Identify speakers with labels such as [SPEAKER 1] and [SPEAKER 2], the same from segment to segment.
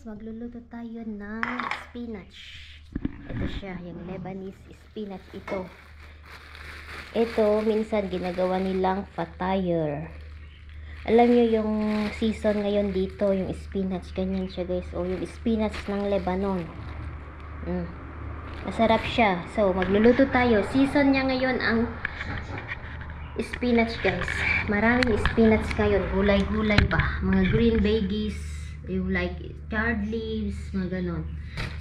[SPEAKER 1] magluluto tayo ng spinach. Ito siya, yung Lebanese spinach ito. Ito, minsan ginagawa nilang fatire. Alam nyo yung season ngayon dito, yung spinach, ganyan siya guys. O yung spinach ng Lebanon. Masarap siya. So, magluluto tayo. Season niya ngayon ang spinach guys. Maraming spinach ngayon. Gulay-gulay ba? Mga green veggies. Yung like chard leaves. Mga ganon.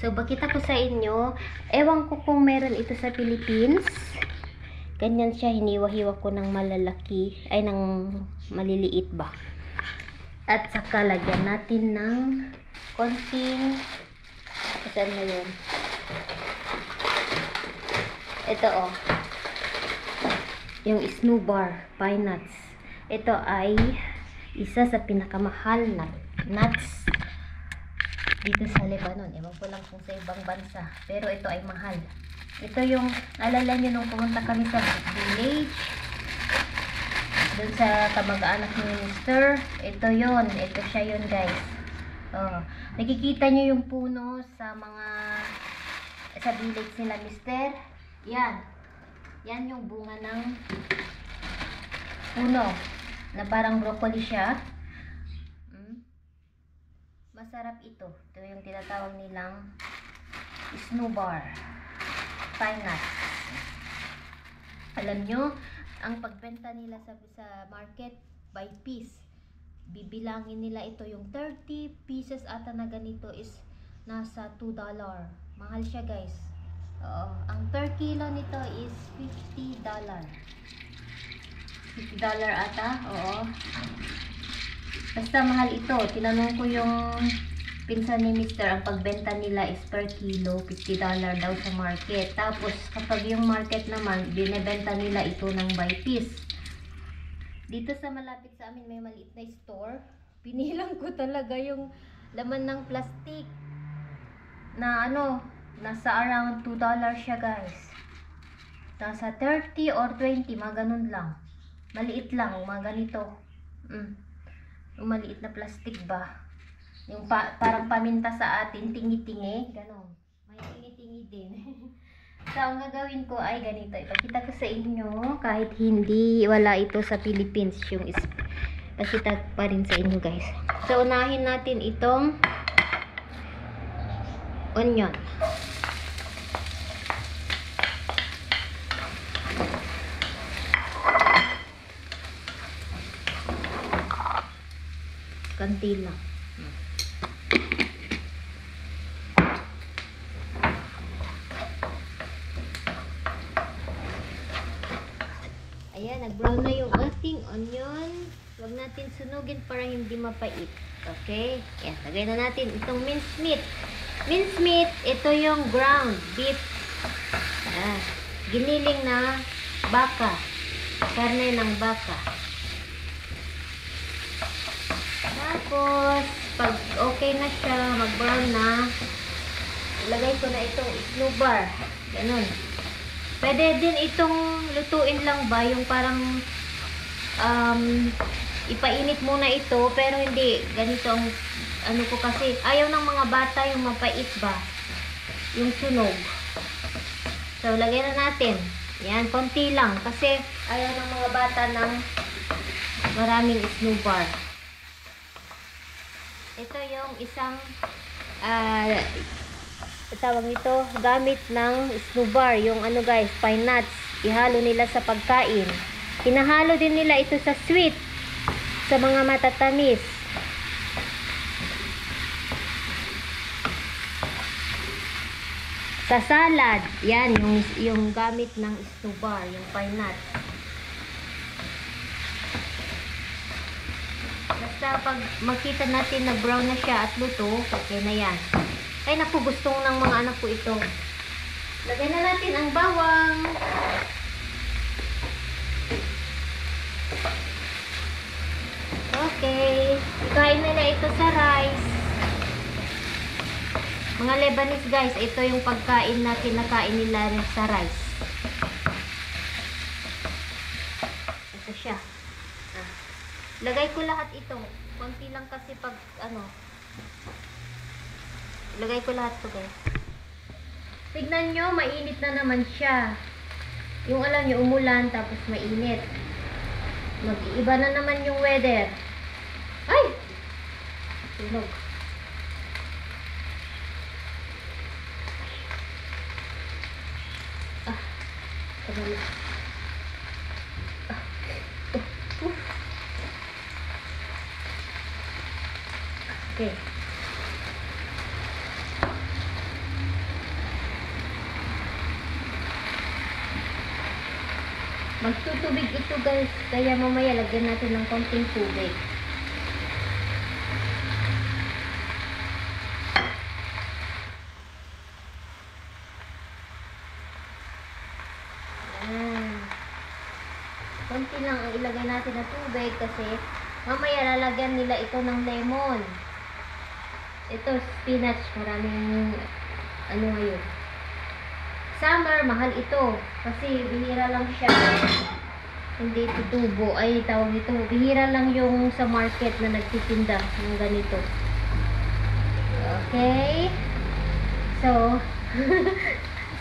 [SPEAKER 1] So, bakita ko sa inyo. Ewan ko kung meron ito sa Philippines. Ganyan siya. Hiniwa-hiwa ko ng malalaki. Ay, ng maliliit ba? At saka lagyan natin ng konting saan na yun? Ito oh. Yung snowbar, pine nuts. Ito ay isa sa pinakamahal na nuts dito sa Lebanon. Ewan ko lang kung sa ibang bansa. Pero ito ay mahal. Ito yung, alala nyo nung pumunta kami sa village. Doon sa kamag-anak ni Mister. Ito yon. Ito siya yun guys. Oh, nakikita nyo yung puno sa mga sa village nila Mister. Yan. Yan yung bunga ng puno na parang broccoli siya. Masarap ito. Ito yung tinatawag nilang snowbar. Pine nuts. Alam nyo, ang pagbenta nila sa market by piece. Bibilangin nila ito yung 30 pieces ata na ganito is nasa $2. Mahal siya guys. Ang per kilo nito is $50. $50 ata. Oo. Basta mahal ito. Tinanong ko yung pinsan ni Mister, ang pagbenta nila is per kilo, $50 daw sa market. Tapos, kapag yung market naman, binebenta nila ito ng by piece. Dito sa malapit sa amin, may maliit na store. Pinilang ko talaga yung laman ng plastic. Na ano, nasa around $2 siya guys. Nasa 30 or 20, mga ganun lang. Maliit lang, mga ganito. Yung maliit na plastic ba? Yung parang paminta sa atin, tingi-tingi, ganon. May tingi-tingi din. So, ang gagawin ko ay ganito. Ipakita ko sa inyo, kahit hindi, wala ito sa Philippines, yung ipakita pa rin sa inyo guys. So, unahin natin itong onion. Kanti lang. Ayan, nag-brown na yung ating onion. Huwag natin sunugin para hindi mapait. Okay? Ayan, lagay na natin itong minced meat. Minced meat, ito yung ground beef. Giniling na baka. Karne ng baka. Tapos, pag okay na siya, mag-brown na, ilagay ko na itong snowbar. Ganun. Pwede din itong lutuin lang ba, yung parang ipainit muna ito, pero hindi. Ganito ang ano ko kasi. Ayaw ng mga bata yung mapait ba, yung sunog. So, lagay na natin. Yan, konti lang. Kasi ayaw ng mga bata ng maraming snowbar. Ito yung isang tawag nito, gamit ng snowbar, yung ano guys, pine nuts. Ihalo nila sa pagkain. Hinahalo din nila ito sa sweet, sa mga matatamis. Sa salad, yan yung gamit ng snowbar, yung pine nuts. Basta pag makita natin na brown na siya at luto, okay na yan. Ay naku, gusto ng mga anak ko ito. Lagay na natin ang bawang. Okay. Ikain nila ito sa rice. Mga Lebanese guys, ito yung pagkain na kinakain nila sa rice. Ito siya. Lagay ko lahat ito. Konti lang kasi pag ano, Lagay ko lahat to, guys. Tignan nyo, mainit na naman siya. Yung alam nyo, umulan, tapos mainit. Mag-iiba na naman yung weather. Ay! Tunog. Tagal. Okay. Magtutubig ito, guys. Kaya mamaya lagyan natin ng konting tubig. Konti lang ang ilagay natin na tubig kasi mamaya lalagyan nila ito ng lemon. Ito, spinach. Maraming ano ngayon. Summer, mahal ito. Kasi bihira lang siya. Hindi tutubo. Ay, tawag ito. Bihira lang yung sa market na nagtitinda ng ganito. Okay. So,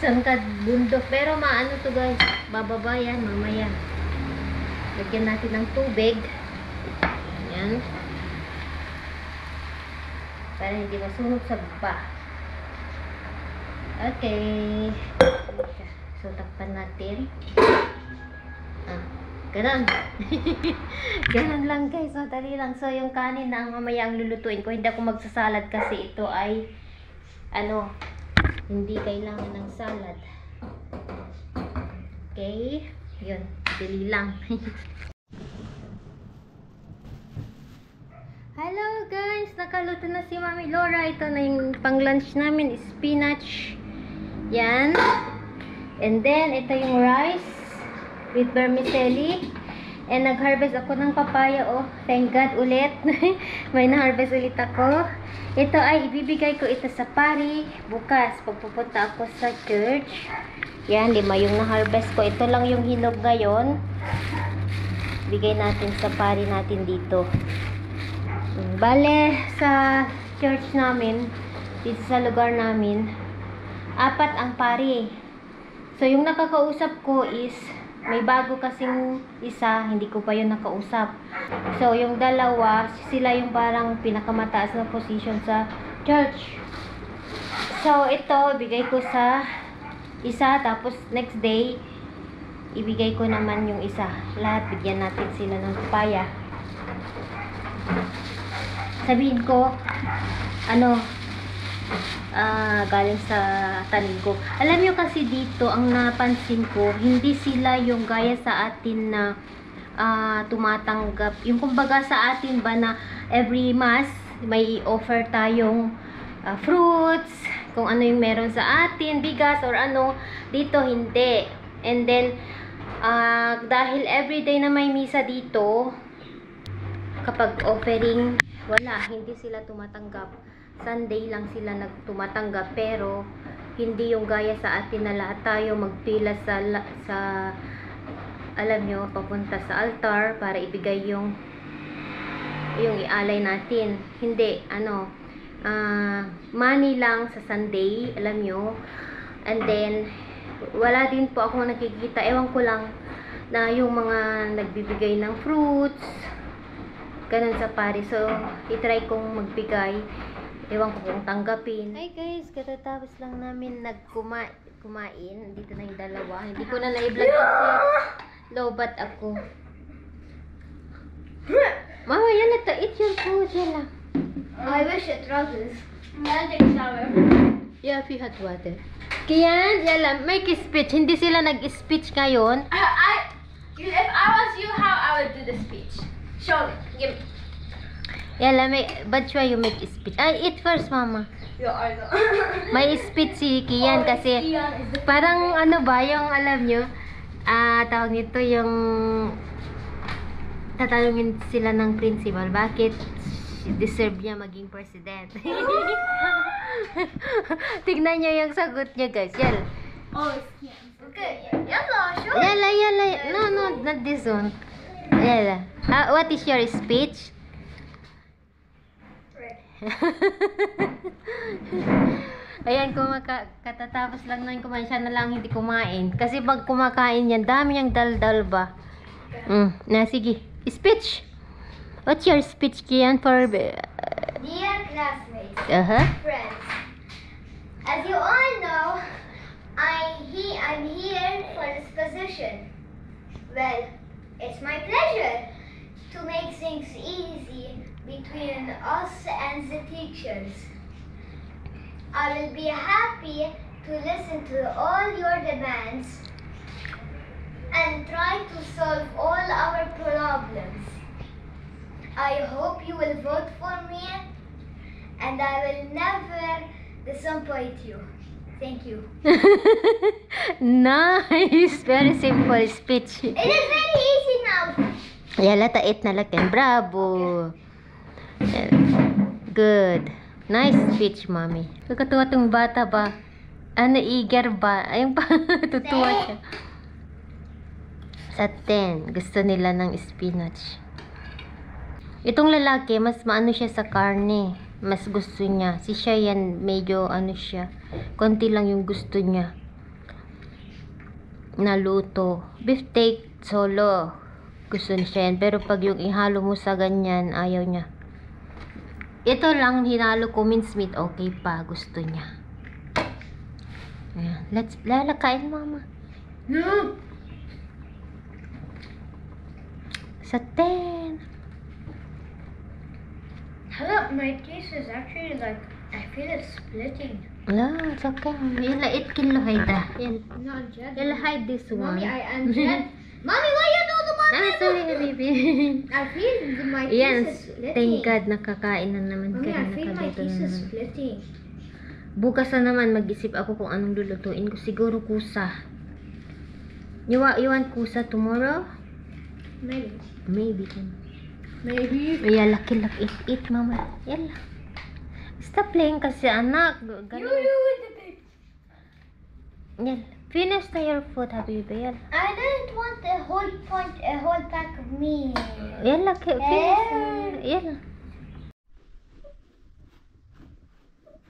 [SPEAKER 1] sangkad bundok. Pero maano to, guys. Bababa yan mamaya. Lagyan natin ng tubig. Ayan. Para hindi masunog sa baba. Okay. So, takpan natin. Ganon. Ganon lang, guys. So, dali lang. So, yung kanin na ang mamaya ang lulutuin ko. Hindi ako magsasalad kasi ito ay hindi kailangan ng salad. Okay. Yun. Dali lang. Hello, guys. Nakaluto na si Mami Laura. Ito na yung pang-lunch namin. Spinach. Yan. And then, ito yung rice with vermicelli. And nag-harvest ako ng papaya. Oh, thank God ulit. May na-harvest ulit ako. Ito ay ibibigay ko ito sa pari bukas. Pagpupunta ako sa church. Yan, 5 yung na-harvest ko. Ito lang yung hinog ngayon. Bigay natin sa pari natin dito. Bale, sa church namin, dito sa lugar namin, 4 ang pari. So, yung nakakausap ko is, may bago kasing isa, hindi ko pa yun nakausap. So, yung 2, sila yung parang pinakamataas na position sa church. So, ito, ibigay ko sa isa, tapos next day, ibigay ko naman yung isa. Lahat, bigyan natin sila ng papaya. Sabihin ko, galing sa tanim ko. Alam nyo kasi dito, ang napansin ko, hindi sila yung gaya sa atin na tumatanggap. Yung kumbaga sa atin ba na every mass, may offer tayong fruits, kung ano yung meron sa atin, bigas or ano, dito hindi. And then, dahil everyday na may misa dito, kapag offering, wala, hindi sila tumatanggap. Sunday lang sila nagtumatanggap, pero hindi yung gaya sa atin na lahat tayo magpila sa alam nyo, papunta sa altar para ibigay yung ialay natin. Hindi, money lang sa Sunday, alam nyo. And then, wala din po ako nakikita, ewan ko lang, na yung mga nagbibigay ng fruits, ganun sa pari. So, itry kong magbigay. Ewan ko kung tanggapin. Hi guys, katatapos lang namin kumain. Dito na yung 2. Hindi ko na na-vlog kasi lobat ako. Mama, yala to. Eat your food, yala.
[SPEAKER 2] I wish it roses. Magic shower.
[SPEAKER 1] Yeah, if you had water. Kiyan, yala, make a speech. Hindi sila nag-speech ngayon.
[SPEAKER 2] If I was you, how I would do the speech? Show me. Give me.
[SPEAKER 1] Yala, but try you make a speech. Eat first, Mama. May speech si Kiyan kasi parang yung alam nyo, tawag nito yung tatanungin sila ng principal, bakit deserve niya maging president. Tignan nyo yung sagot niya, guys. Yala.
[SPEAKER 2] Oh, yeah. Okay. Yalla, show me.
[SPEAKER 1] Yala. No, not this one. Yala. What is your speech? Ayan, katatapos lang nang kumain. Siya na lang hindi kumain. Kasi pag kumakain yan, dami niyang daldal ba? Sige. Speech. What's your speech, Kian, for...
[SPEAKER 2] Dear classmates,
[SPEAKER 1] friends.
[SPEAKER 2] as you all know, I'm here for this position. Well, it's my pleasure to make things easy between us and the teachers. I will be happy to listen to all your demands and try to solve all our problems. I hope you will vote for me and I will never disappoint you. Thank you.
[SPEAKER 1] Nice! Very simple speech.
[SPEAKER 2] It is very easy now.
[SPEAKER 1] Yala, tait na lakin. Bravo! Good. Nice speech, Mommy. Kakatuwa tong bata ba? Ano, eager ba? Ayun pa, tutuwa siya. Sa 10, gusto nila ng spinach. Itong lalaki, mas maano siya sa karne. Mas gusto niya. Si Cheyenne, medyo ano siya. Konti lang yung gusto niya. Naluto. Beefsteak solo. Gusto ni Cheyenne. Pero pag yung ihalo mo sa ganyan, ayaw niya. Ito lang, hinalo ko mincemeat. Okay pa. Gusto niya. Ayan. Lalakain, Mama.
[SPEAKER 2] No.
[SPEAKER 1] Sa 10.
[SPEAKER 2] Hello, my taste is actually like, I feel it splitting.
[SPEAKER 1] No, it's okay. Yala, 8 kilo hayda.
[SPEAKER 2] Not jet.
[SPEAKER 1] Yala, hide this one.
[SPEAKER 2] Mommy, I am jet. Mommy, why you do the one?
[SPEAKER 1] Sorry, baby.
[SPEAKER 2] I feel my
[SPEAKER 1] Yan,
[SPEAKER 2] taste is splitting.
[SPEAKER 1] thank God, nakakain na naman
[SPEAKER 2] Mommy,
[SPEAKER 1] kayo.
[SPEAKER 2] I feel my
[SPEAKER 1] Nakaluto
[SPEAKER 2] taste
[SPEAKER 1] na
[SPEAKER 2] is
[SPEAKER 1] naman.
[SPEAKER 2] splitting.
[SPEAKER 1] Bukas na naman, mag-isip ako kung anong lulutuin ko. Siguro kusa. You want kusa tomorrow?
[SPEAKER 2] Maybe.
[SPEAKER 1] Maybe.
[SPEAKER 2] Maybe.
[SPEAKER 1] Yala, kilak, eat, Mama. Yala. Stop playing kasi, anak.
[SPEAKER 2] You
[SPEAKER 1] Ganun.
[SPEAKER 2] do with the baby.
[SPEAKER 1] Yala. Finish na your food, habibi. Yala.
[SPEAKER 2] I didn't want a whole pack of meat.
[SPEAKER 1] Yala, finish. Yala.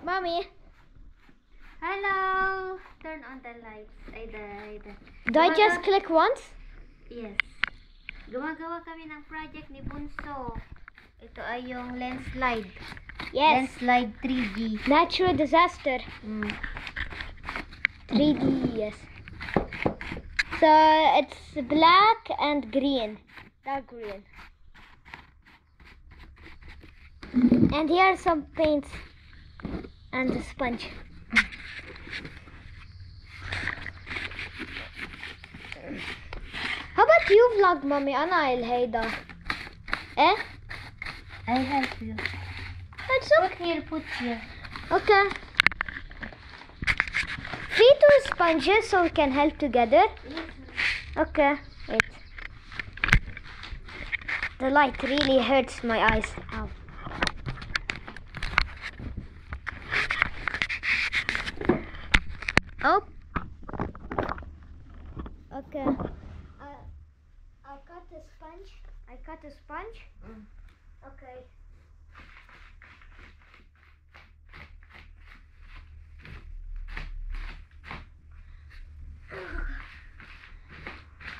[SPEAKER 2] Mommy.
[SPEAKER 1] Hello! Turn on the lights.
[SPEAKER 2] Do I just click once?
[SPEAKER 1] Yes. Gumagawa kami ng project ni Bunso. Ito ay yung landslide.
[SPEAKER 2] Yes.
[SPEAKER 1] Landslide 3D.
[SPEAKER 2] Natural disaster. 3D, yes. So it's black and green. Dark green. And here are some paints and a sponge. How about you vlog, Mommy? Ana الهيدا. Eh?
[SPEAKER 1] I help you.
[SPEAKER 2] That's okay.
[SPEAKER 1] Put here.
[SPEAKER 2] Okay. 2 sponges so we can help together. Okay. Wait. The light really hurts my eyes. Ow.
[SPEAKER 1] Oh.
[SPEAKER 2] Okay. I'll cut the sponge. I cut the sponge. Okay.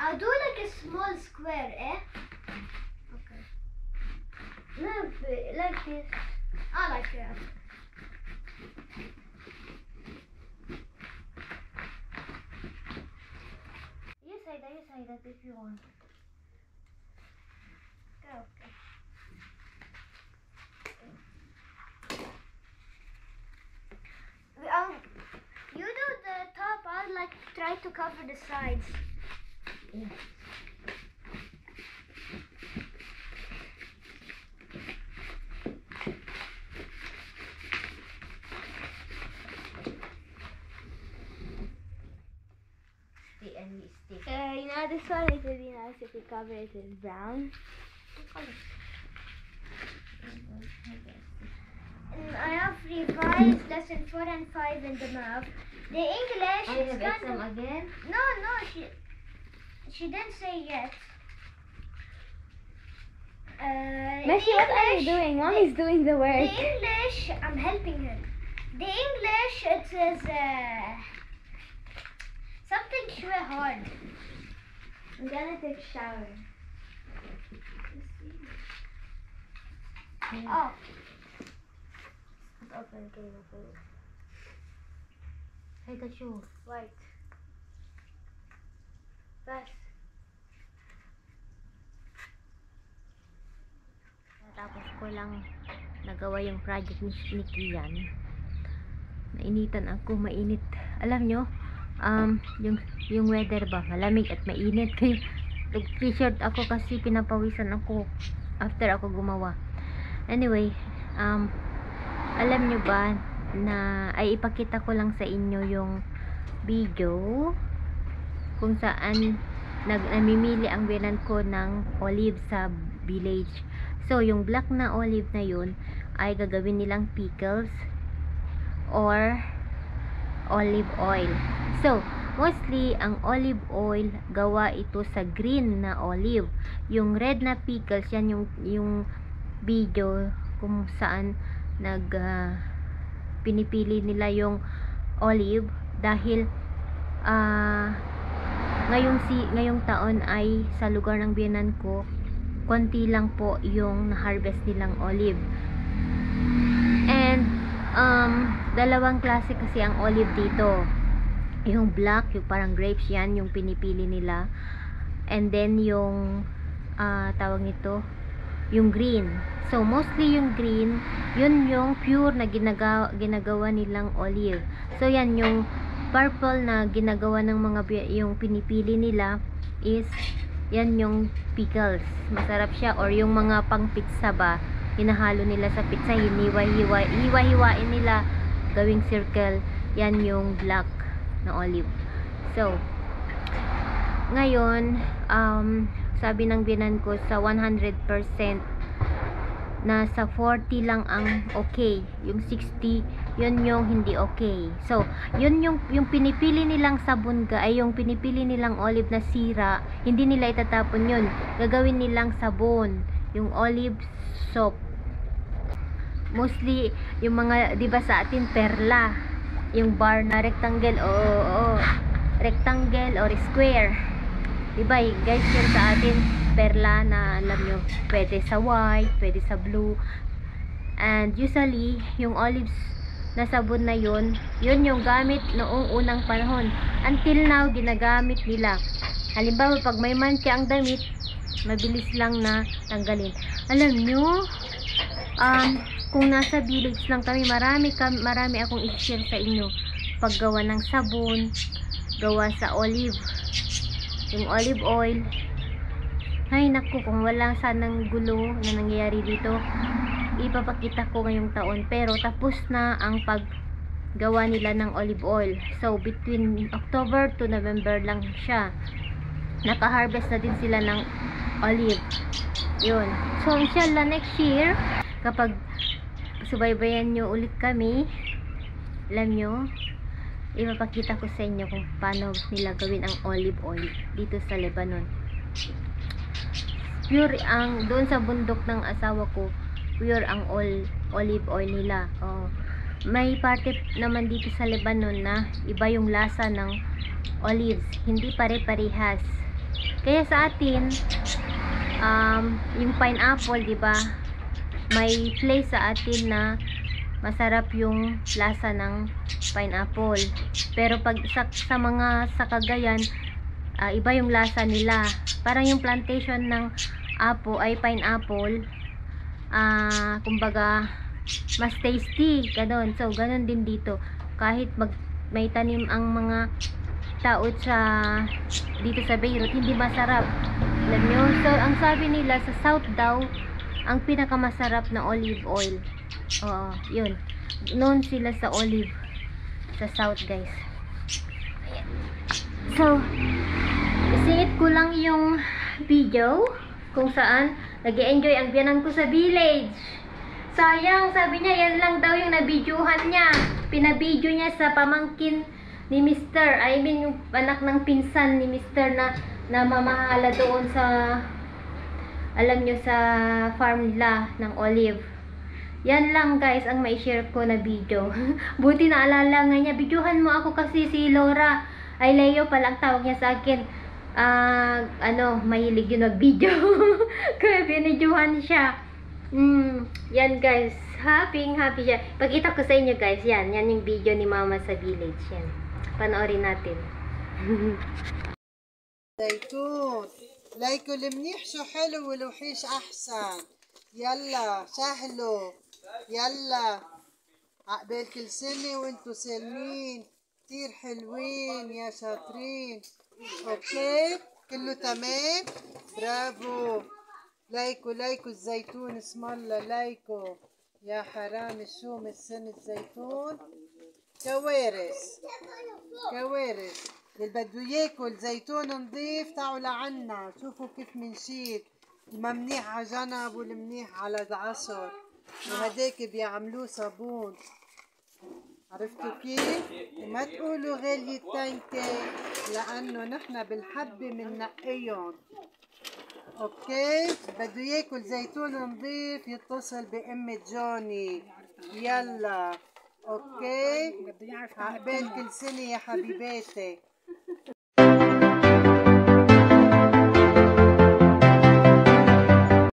[SPEAKER 2] I'll do like a small square, eh? Okay. No, like this. I like that.
[SPEAKER 1] You say that if you want.
[SPEAKER 2] Okay. You do the top. I'll like try to cover the sides.
[SPEAKER 1] Yeah. And we stick.
[SPEAKER 2] You know, this one is really nice if we cover it in brown. And I have revised lesson 4 and 5 in the math. The English
[SPEAKER 1] I
[SPEAKER 2] is
[SPEAKER 1] have
[SPEAKER 2] kind
[SPEAKER 1] exam
[SPEAKER 2] of...
[SPEAKER 1] again.
[SPEAKER 2] No, she didn't say yet.
[SPEAKER 3] Meshi, what are you doing? Mommy's doing the
[SPEAKER 2] The
[SPEAKER 3] work.
[SPEAKER 2] English, I'm helping her. The English, it says something very hard.
[SPEAKER 3] I'm gonna take a shower.
[SPEAKER 2] Oh,
[SPEAKER 3] Open, okay, open.
[SPEAKER 1] Hey, the shoe.
[SPEAKER 3] White. Fast.
[SPEAKER 1] Tapos ko lang nagawa yung project ni Kian. Nainitan ako, mainit. Alam nyo, yung weather ba, malamig at mainit. Kaya nag-t-shirt ako kasi pinapawisan ako after ako gumawa. Anyway, alam nyo ba na ay ipakita ko lang sa inyo yung video kung saan namimili ang biyanan ko ng olive sa village. So, yung black na olive na yun ay gagawin nilang pickles or olive oil. So, mostly ang olive oil gawa ito sa green na olive. Yung red na pickles, yan yung video kung saan pinipili nila yung olive dahil ngayong taon ay sa lugar ng biyanan ko konti lang po yung na-harvest nilang olive. And dalawang klase kasi ang olive dito. Yung black, yung parang grapes, yan yung pinipili nila. And then yung tawag nito, yung green. So mostly yung green, yun yung pure na ginagawa nilang olive. So yan yung purple na ginagawa ng yung pinipili nila is yan yung pickles. Masarap siya. Or yung mga pang pizza ba, hinahalo nila sa pizza, hiwa-hiwain nila, gawing circle. Yan yung black na olive. So ngayon, sabi ng biyanan ko sa 100% nasa 40 lang ang okay. Yung 60, yun yung hindi okay. So, yun yung pinipili nilang sabon ay yung pinipili nilang olive na sira, hindi nila itatapon yun. Gagawin nilang sabon, yung olive soap. Mostly, yung mga, di ba sa atin, perla. Yung bar na rectangle, rectangle or square. Diba guys, yun sa atin perla na alam nyo, pwede sa white, pwede sa blue. And usually yung olives na sabon na yun yung gamit noong unang panahon. Until now, ginagamit nila. Halimbawa, pag may mancha ang damit, mabilis lang na tanggalin. Alam nyo, kung nasa village lang kami, marami akong i-share sa inyo. Paggawa ng sabon, gawa sa olive, yung olive oil. Ay naku, kung wala sanang gulo na nangyayari dito, ipapakita ko ngayong taon. Pero tapos na ang paggawa nila ng olive oil. So between October to November lang siya. Naka-harvest na din sila ng olive. Yun. So inshallah next year, kapag subaybayan nyo ulit kami, alam nyo, ipapakita ko sa inyo kung paano nila gawin ang olive oil dito sa Lebanon. Pure ang doon sa bundok ng asawa ko, pure ang olive oil nila. May parte naman dito sa Lebanon na iba yung lasa ng olives, hindi pare-parehas. Kaya sa atin, yung pineapple, di ba? May place sa atin na masarap yung lasa ng pineapple. Pero pag sa mga sa Cagayan, iba yung lasa nila. Parang yung plantation ng apo ay pineapple, kumbaga mas tasty, ganon. So ganon din dito, kahit may tanim ang mga tao dito sa Beirut, hindi masarap, alam nyo. So ang sabi nila sa south daw ang pinakamasarap na olive oil. Yun, known sila sa olive sa south, guys. Ayan. So isingit ko lang yung video kung saan nag-enjoy ang biyanan ko sa village. Sayang, sabi niya yan lang daw yung nabidyohan niya. Pinabidyo niya sa pamangkin ni Mr. I mean yung anak ng pinsan ni Mr. na mamahala doon sa alam nyo sa farm nila ng olive. Yan lang guys ang may share ko na video. Buti naalala nga niya, videohan mo ako kasi si Laura. Ay Leo pala ang tawag niya sa akin. Mahilig yun mag-video. Kaya binidyohan siya. Yan guys, happy siya. Pagkita ko sa inyo guys, yan yung video ni Mama sa village. Yan. Panoorin natin.
[SPEAKER 4] زيتون ليكوا المنيح شو حلو والوحيش احسن. يلا سهلوا يلا عقبال كل سنة وانتو سالمين كتير حلوين يا شاطرين. اوكي كله تمام برافو. ليكوا الزيتون اسم الله ليكوا. يا حرام شو من سنة زيتون كوارث اللي بده ياكل زيتون نظيف تعوا لعنا شوفوا كيف منشيل الممنيح على جنب والمنيح على العصر وهداك بيعملوه صابون. عرفتوا كيف؟ وما تقولوا غالية التنكة لأنه نحن بالحبة مننقيهم. اوكي بده ياكل زيتون نظيف يتصل بأم جوني. يلا اوكي عقبال كل سنة يا حبيباتي.